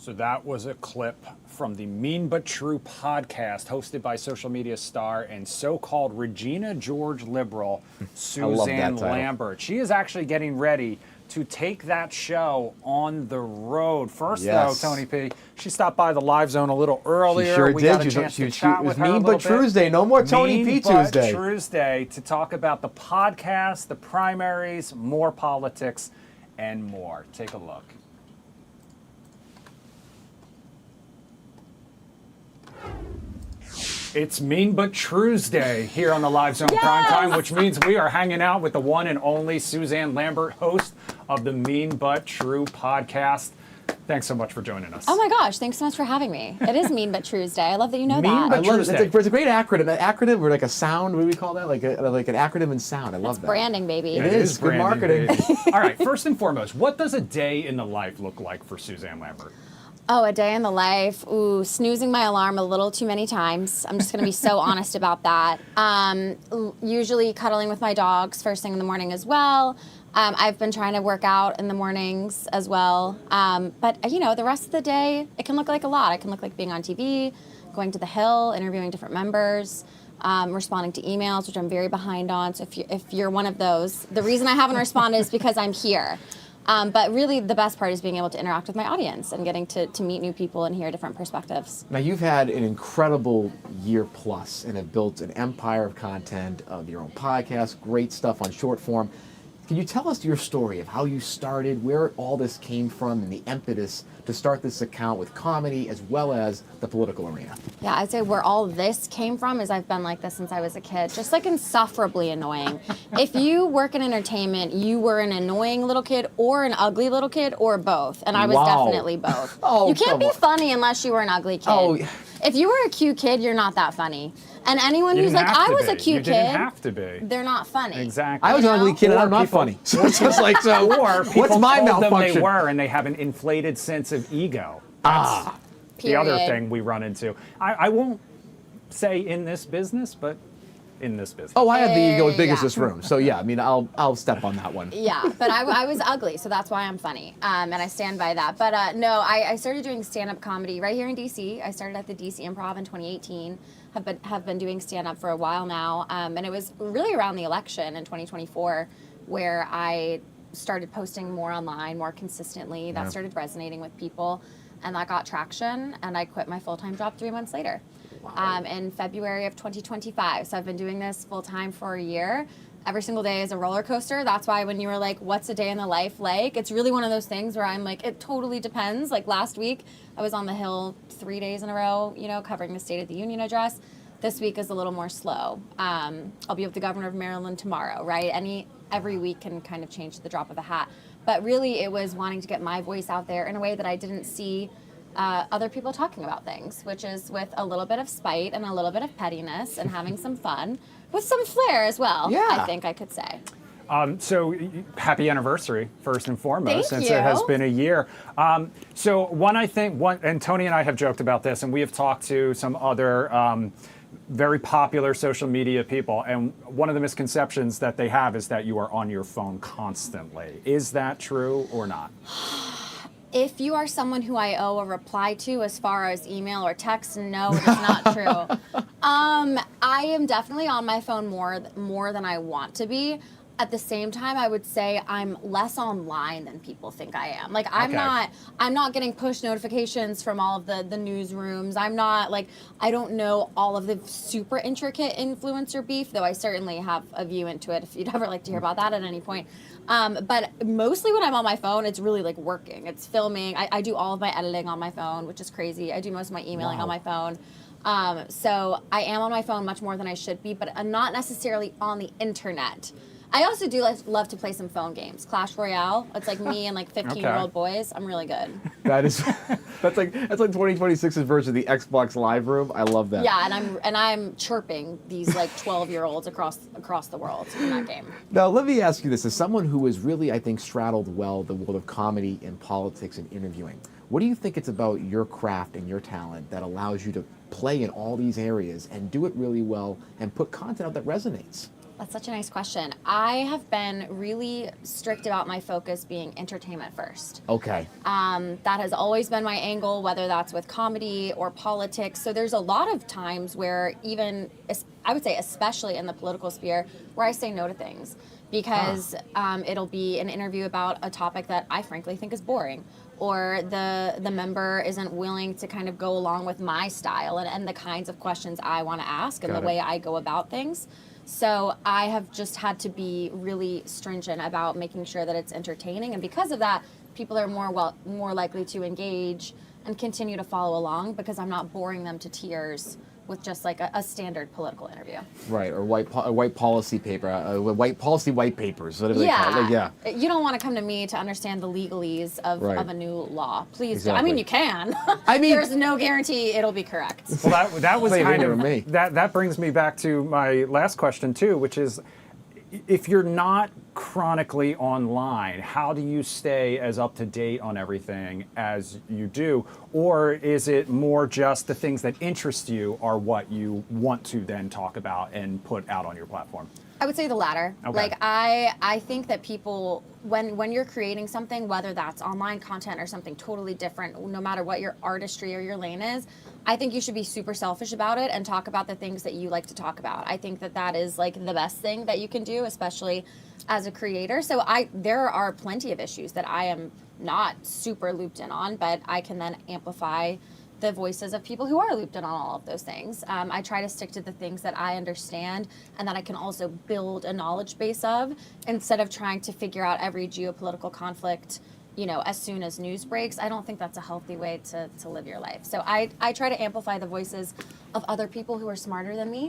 So that was a clip from the Mean But True podcast hosted by social media star and so-called Regina George liberal Suzanne Lambert. She is actually getting ready to take that show on the road. First, though, Tony P, she stopped by the Live Zone a little earlier. She sure we did. got a chance to chat with her a Mean little But bit. Tuesday. No more Tony P Tuesday. Mean But Tuesday to talk about the podcast, the primaries, more politics, and more. Take a look. It's Mean But Tuesday here on the Live Zone Primetime, which means we are hanging out with the one and only Suzanne Lambert, host of the Mean But True podcast. Thanks so much for joining us. Oh my gosh, thanks so much for having me. It is Mean But Tuesday. I love that you know that. I love it. It's a great acronym. An acronym or like a sound, what do we call that? Like an acronym in sound. I love that. Branding, baby. It is. Good marketing. All right, first and foremost, what does a day in the life look like for Suzanne Lambert? Oh, a day in the life. Ooh, snoozing my alarm a little too many times. I'm just going to be so honest about that. Usually cuddling with my dogs first thing in the morning as well. I've been trying to work out in the mornings as well. But, you know, the rest of the day, it can look like a lot. It can look like being on TV, going to the Hill, interviewing different members, responding to emails, which I'm very behind on. So if you're one of those, the reason I haven't responded is because I'm here. But really, the best part is being able to interact with my audience and getting to meet new people and hear different perspectives. Now, you've had an incredible year plus and have built an empire of content, of your own podcast, great stuff on short form. Can you tell us your story of how you started, where all this came from, and the impetus to start this account with comedy as well as the political arena? Yeah, I'd say where all this came from is I've been like this since I was a kid, just like insufferably annoying. If you work in entertainment, you were an annoying little kid or an ugly little kid or both, and I was definitely both. You can't be funny unless you were an ugly kid. If you were a cute kid, you're not that funny. And anyone who's like, I was a cute kid, didn't have to be. They're not funny. Exactly. I was an ugly kid and I'm not funny. So it's just like, so or people what's my told them malfunction? they were, and they have an inflated sense of ego. That's the other thing we run into. I won't say in this business, but in this business. Oh, I have the ego as big as this room. So yeah, I mean, I'll step on that one. Yeah, but I was ugly, so that's why I'm funny, and I stand by that. But no, I started doing stand-up comedy right here in DC. I started at the DC Improv in 2018. Have been doing stand-up for a while now, and it was really around the election in 2024 where I started posting more online, more consistently. That started resonating with people, and that got traction, and I quit my full-time job 3 months later. In February of 2025. So I've been doing this full-time for a year. Every single day is a roller coaster. That's why when you were like, what's a day in the life like? It's really one of those things where I'm like, it totally depends. Like last week, I was on the Hill 3 days in a row, you know, covering the State of the Union address. This week is a little more slow. I'll be with the governor of Maryland tomorrow, right? Every week can kind of change at the drop of a hat. But really, it was wanting to get my voice out there in a way that I didn't see other people talking about things, which is with a little bit of spite and a little bit of pettiness and having some fun with some flair as well, I think I could say. So happy anniversary, first and foremost, Thank since you. it has been a year. So and Tony and I have joked about this, and we have talked to some other very popular social media people, and one of the misconceptions that they have is that you are on your phone constantly. Is that true or not? If you are someone who I owe a reply to as far as email or text, no, it is not true. I am definitely on my phone more than I want to be. At the same time, I would say I'm less online than people think I am. Like I'm not getting push notifications from all of the newsrooms. I'm not like, I don't know all of the super intricate influencer beef, though I certainly have a view into it if you'd ever like to hear about that at any point. But mostly when I'm on my phone, it's really like working. It's filming. I do all of my editing on my phone, which is crazy. I do most of my emailing on my phone. So I am on my phone much more than I should be, but I'm not necessarily on the internet. I also do love to play some phone games. Clash Royale. It's like me and like 15-year-old boys. I'm really good. That's like 2026's version of the Xbox Live Room. I love that. Yeah, and I'm chirping these like 12-year-olds across the world in that game. Now, let me ask you this. As someone who has really, I think, straddled well the world of comedy and politics and interviewing, what do you think it's about your craft and your talent that allows you to play in all these areas and do it really well and put content out that resonates? That's such a nice question. I have been really strict about my focus being entertainment first. Okay. That has always been my angle, whether that's with comedy or politics. So there's a lot of times where even, I would say especially in the political sphere, where I say no to things because it'll be an interview about a topic that I frankly think is boring, or the member isn't willing to kind of go along with my style and the kinds of questions I want to ask and the way I go about things. So I have just had to be really stringent about making sure that it's entertaining, and because of that, people are more likely to engage and continue to follow along because I'm not boring them to tears with just like a standard political interview. Right, or white policy paper, white policy white papers, whatever they call it. Yeah. You don't want to come to me to understand the legalese of a new law. Please do. I Exactly. mean, you can. I mean, there's no guarantee it'll be correct. Well, that was kind of me. That brings me back to my last question too, which is, if you're not chronically online, how do you stay as up to date on everything as you do? Or is it more just the things that interest you are what you want to then talk about and put out on your platform? I would say the latter. Okay. Like I think that people, when you're creating something, whether that's online content or something totally different, no matter what your artistry or your lane is, I think you should be super selfish about it and talk about the things that you like to talk about. I think that that is like the best thing that you can do, especially as a creator. So there are plenty of issues that I am not super looped in on, but I can then amplify the voices of people who are looped in on all of those things. I try to stick to the things that I understand and that I can also build a knowledge base of, instead of trying to figure out every geopolitical conflict, you know, as soon as news breaks. I don't think that's a healthy way to live your life. So I try to amplify the voices of other people who are smarter than me,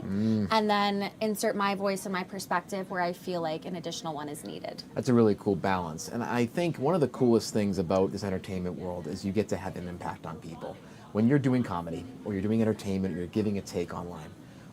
and then insert my voice and my perspective where I feel like an additional one is needed. That's a really cool balance. And I think one of the coolest things about this entertainment world is you get to have an impact on people. When you're doing comedy or you're doing entertainment or you're giving a take online,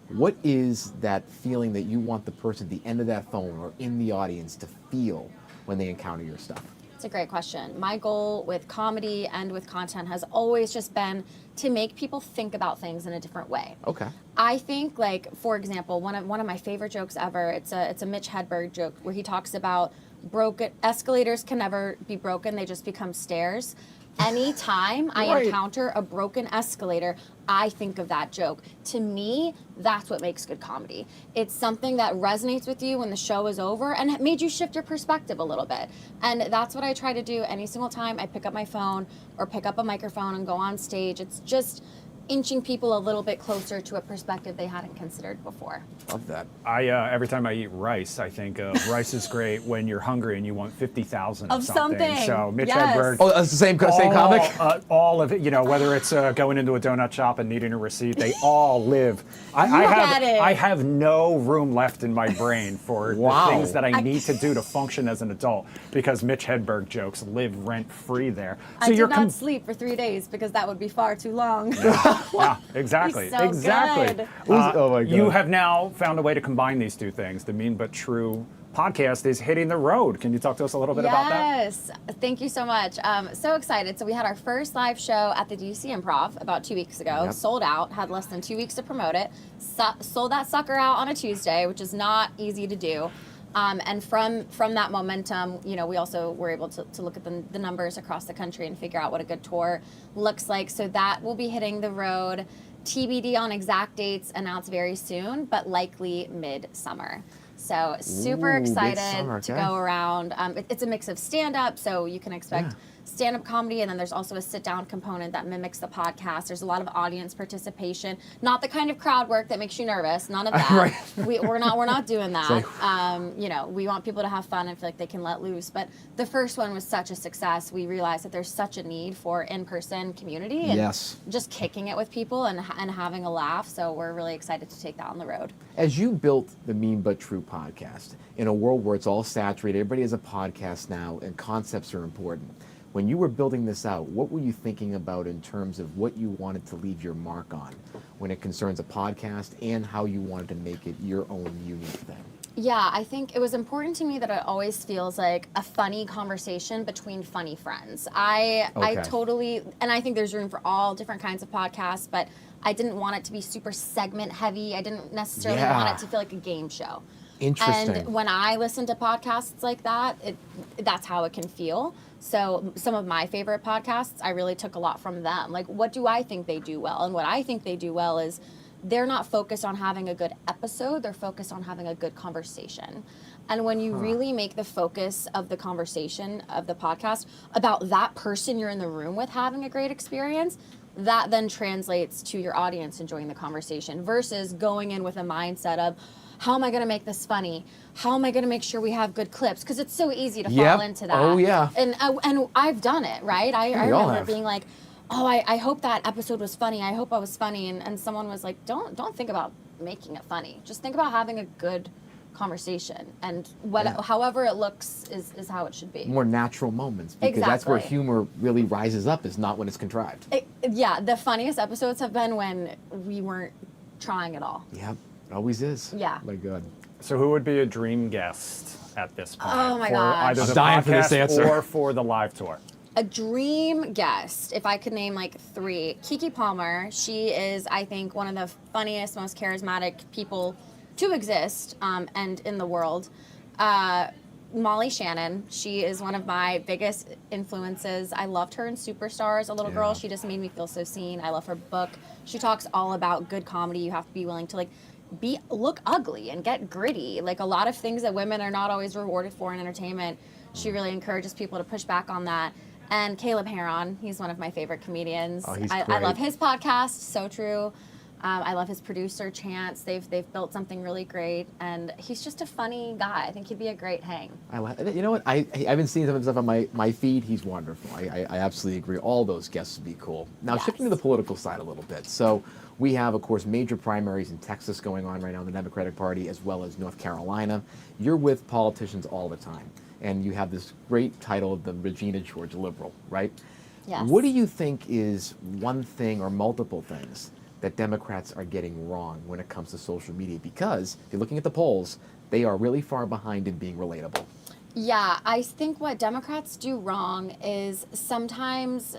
what is that feeling that you want the person at the end of that phone or in the audience to feel when they encounter your stuff? It's a great question. My goal with comedy and with content has always just been to make people think about things in a different way. Okay. I think, like, for example, one of my favorite jokes ever, it's a Mitch Hedberg joke where he talks about broken escalators can never be broken, they just become stairs. Anytime I encounter a broken escalator, I think of that joke. To me, that's what makes good comedy. It's something that resonates with you when the show is over and it made you shift your perspective a little bit. And that's what I try to do any single time I pick up my phone or pick up a microphone and go on stage. It's just inching people a little bit closer to a perspective they hadn't considered before. Love that. Every time I eat rice, I think of rice is great when you're hungry and you want 50,000 of something. So Mitch Hedberg. Oh, that's the same comic? All of it, you know, whether it's going into a donut shop and needing a receipt, they all live. I have no room left in my brain for the things that I need to do to function as an adult, because Mitch Hedberg jokes live rent free there. So I did not sleep for 3 days because that would be far too long. Yeah, exactly. He's so exactly. good. Oh my God. You have now found a way to combine these two things. The Mean But True podcast is hitting the road. Can you talk to us a little bit about that? Yes, thank you so much. So excited. So we had our first live show at the DC Improv about 2 weeks ago. Sold out. Had less than 2 weeks to promote it. Sold that sucker out on a Tuesday, which is not easy to do. And from that momentum, you know, we also were able to look at the numbers across the country and figure out what a good tour looks like. So that will be hitting the road. TBD on exact dates, announced very soon, but likely mid-summer. So super excited to go around. It's a mix of stand-up, so you can expect stand-up comedy, and then there's also a sit-down component that mimics the podcast. There's a lot of audience participation, not the kind of crowd work that makes you nervous. None of that. We're not doing that. You know, we want people to have fun and feel like they can let loose. But the first one was such a success. We realized that there's such a need for in-person community and just kicking it with people and having a laugh. So we're really excited to take that on the road. As you built the Mean But True podcast, in a world where it's all saturated, everybody has a podcast now, and concepts are important. When you were building this out, what were you thinking about in terms of what you wanted to leave your mark on when it concerns a podcast, and how you wanted to make it your own unique thing? Yeah, I think it was important to me that it always feels like a funny conversation between funny friends. I totally, and I think there's room for all different kinds of podcasts, but I didn't want it to be super segment heavy. I didn't necessarily want it to feel like a game show. Interesting. And when I listen to podcasts like that, that's how it can feel. So some of my favorite podcasts, I really took a lot from them. Like, what do I think they do well? And what I think they do well is they're not focused on having a good episode. They're focused on having a good conversation. And when you really make the focus of the conversation of the podcast about that person you're in the room with having a great experience, that then translates to your audience enjoying the conversation versus going in with a mindset of, how am I going to make this funny? How am I going to make sure we have good clips? Because it's so easy to fall into that. Oh, yeah. And I've done it, right? I remember have. being like, oh, I hope that episode was funny. I hope I was funny. And someone was like, don't think about making it funny. Just think about having a good conversation. And however it looks is how it should be. More natural moments, because that's where humor really rises up, is not when it's contrived. The funniest episodes have been when we weren't trying at all. Yep, always is. Yeah. My God. So who would be a dream guest at this point? Oh my for gosh. either I'm the dying for this podcast answer. or for the live tour? A dream guest, if I could name like 3. Keke Palmer. She is, I think, one of the funniest, most charismatic people to exist and in the world. Molly Shannon. She is one of my biggest influences. I loved her in Superstars, a little girl. She just made me feel so seen. I love her book. She talks all about good comedy. You have to be willing to look ugly and get gritty. Like a lot of things that women are not always rewarded for in entertainment. She really encourages people to push back on that. And Caleb Heron, he's one of my favorite comedians. Oh, he's I great. love his podcast, So True. I love his producer, Chance. They've built something really great, and he's just a funny guy. I think he'd be a great hang. You know what? I've been seeing some of the stuff on my feed. He's wonderful. I absolutely agree. All those guests would be cool. Now, shifting to the political side a little bit. So we have, of course, major primaries in Texas going on right now in the Democratic Party, as well as North Carolina. You're with politicians all the time, and you have this great title of the Regina George Liberal, right? Yes. What do you think is one thing or multiple things that Democrats are getting wrong when it comes to social media? Because if you're looking at the polls, they are really far behind in being relatable. Yeah, I think what Democrats do wrong is sometimes,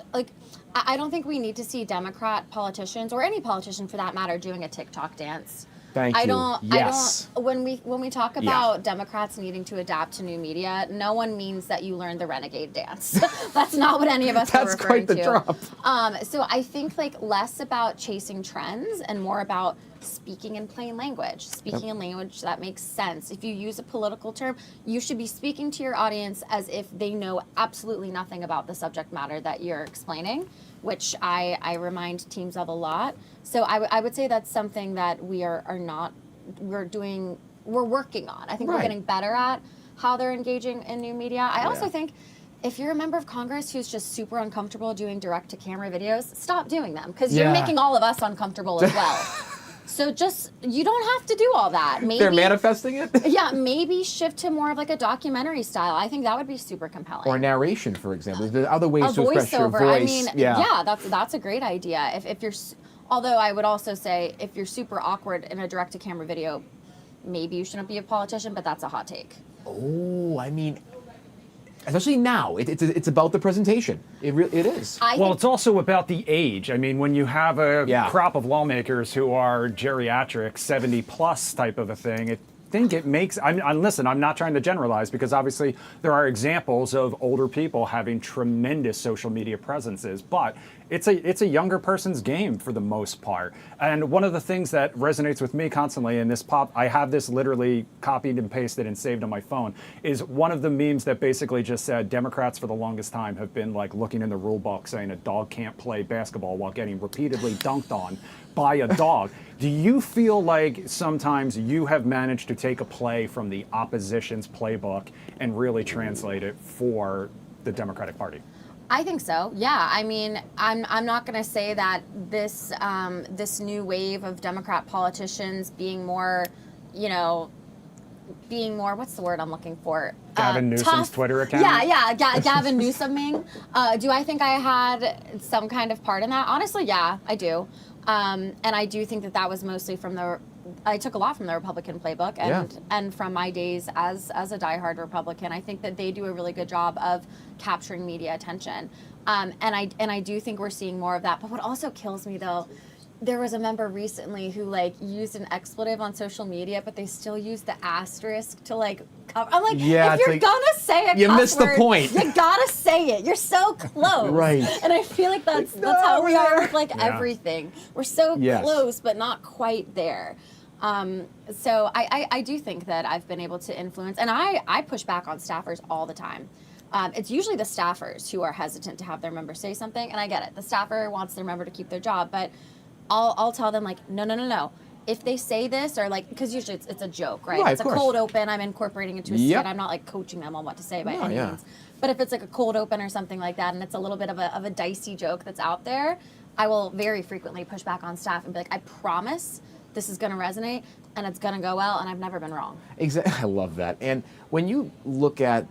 I don't think we need to see Democrat politicians, or any politician for that matter, doing a TikTok dance. Thank you. Yes. When we talk about Democrats needing to adapt to new media, no one means that you learn the renegade dance. That's not what any of us are referring to. That's quite the drop. So I think less about chasing trends and more about speaking in plain language, speaking in language that makes sense. If you use a political term, you should be speaking to your audience as if they know absolutely nothing about the subject matter that you're explaining, which I remind teams of a lot. So I would say that's something that we're working on. I think we're getting better at how they're engaging in new media. I also think if you're a member of Congress who's just super uncomfortable doing direct-to-camera videos, stop doing them, because you're making all of us uncomfortable as well. So you don't have to do all that. Maybe they're manifesting it? Yeah, maybe shift to more of a documentary style. I think that would be super compelling. Or narration, for example. There's other ways to express your voiceover. voice. I mean, that's a great idea. If you're, although I would also say if you're super awkward in a direct-to-camera video, maybe you shouldn't be a politician, but that's a hot take. Oh, I mean, especially now, it's about the presentation. It is. Well, it's also about the age. I mean, when you have a crop of lawmakers who are geriatric, 70 plus type of a thing, I think it makes. Listen, I'm not trying to generalize, because obviously there are examples of older people having tremendous social media presences, but it's a younger person's game for the most part. And one of the things that resonates with me constantly, and I have this literally copied and pasted and saved on my phone, is one of the memes that basically just said Democrats for the longest time have been looking in the rule book saying a dog can't play basketball while getting repeatedly dunked on by a dog. Do you feel like sometimes you have managed to take a play from the opposition's playbook and really translate it for the Democratic Party? I think so. Yeah. I mean, I'm not going to say that this new wave of Democrat politicians being more, what's the word I'm looking for? Gavin Newsom's tough. Twitter account? Yeah, Gavin Newsoming. Do I think I had some kind of part in that? Honestly, yeah, I do. And I do think that was mostly I took a lot from the Republican playbook and from my days as a diehard Republican. I think that they do a really good job of capturing media attention. And I do think we're seeing more of that. But what also kills me, though, there was a member recently who like used an expletive on social media, but they still use the asterisk to like cover. I'm like, Yeah, if it's you're like, gonna say a you cuss missed the word, point. you gotta say it. You're so close. Right. And I feel like that's how we are with like Yeah. everything. We're so Yes. close, but not quite there. So I do think that I've been able to influence, and I push back on staffers all the time. It's usually the staffers who are hesitant to have their member say something, and I get it. The staffer wants their member to keep their job, but I'll tell them like, no. If they say this, or like, because usually it's a joke, right? Right, It's a of course. cold open. I'm incorporating into a Yep. skit. I'm not like coaching them on what to say by No, any yeah. means. But if it's like a cold open or something like that, and it's a little bit of a dicey joke that's out there, I will very frequently push back on staff and be like, I promise this is going to resonate and it's going to go well, and I've never been wrong. Exactly. I love that. And when you look at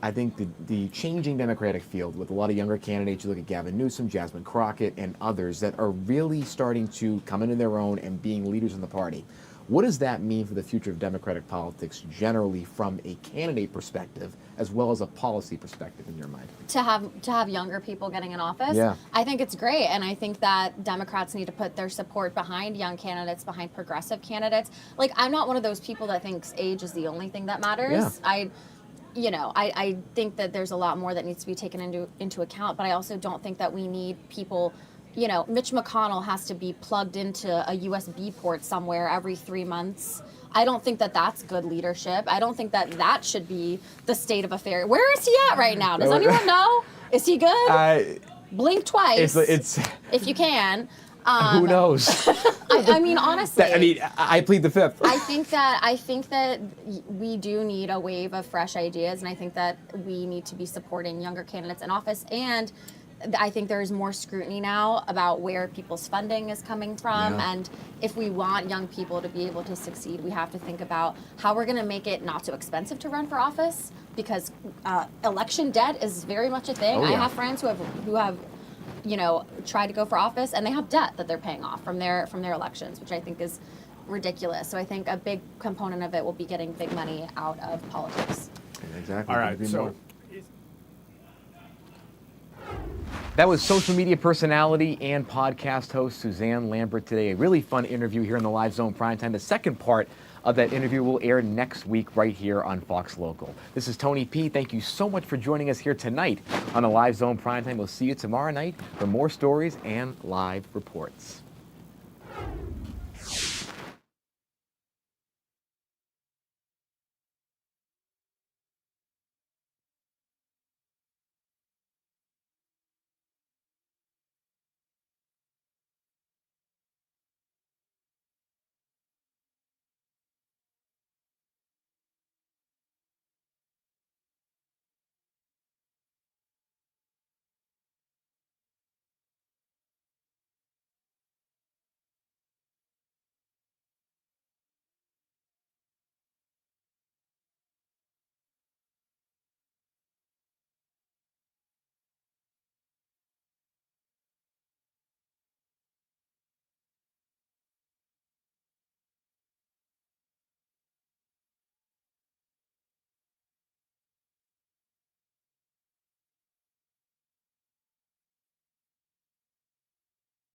I think the changing Democratic field with a lot of younger candidates, you look at Gavin Newsom, Jasmine Crockett, and others that are really starting to come into their own and being leaders in the party. What does that mean for the future of Democratic politics generally from a candidate perspective as well as a policy perspective in your mind? To have younger people getting in office, Yeah. I think it's great, and I think that Democrats need to put their support behind young candidates, behind progressive candidates. Like, I'm not one of those people that thinks age is the only thing that matters. Yeah. I think that there's a lot more that needs to be taken into account, but I also don't think that we need people. Mitch McConnell has to be plugged into a USB port somewhere every 3 months. I don't think that that's good leadership. I don't think that that should be the state of affairs. Where is he at right now? Does anyone know? Is he good? Blink twice It's if you can. who knows? I mean, honestly. I plead the fifth. I think that we do need a wave of fresh ideas, and I think that we need to be supporting younger candidates in office. And I think there is more scrutiny now about where people's funding is coming from. Yeah. And if we want young people to be able to succeed, we have to think about how we're going to make it not too expensive to run for office, because election debt is very much a thing. Oh, yeah. I have friends who have tried to go for office, and they have debt that they're paying off from their elections, which I think is ridiculous. So I think a big component of it will be getting big money out of politics. Exactly. All right, Couldn't agree so more. That was social media personality and podcast host Suzanne Lambert today. A really fun interview here in the Live Zone Primetime. The second part of that interview will air next week right here on Fox Local. This is Tony P. Thank you so much for joining us here tonight on the Live Zone Primetime. We'll see you tomorrow night for more stories and live reports.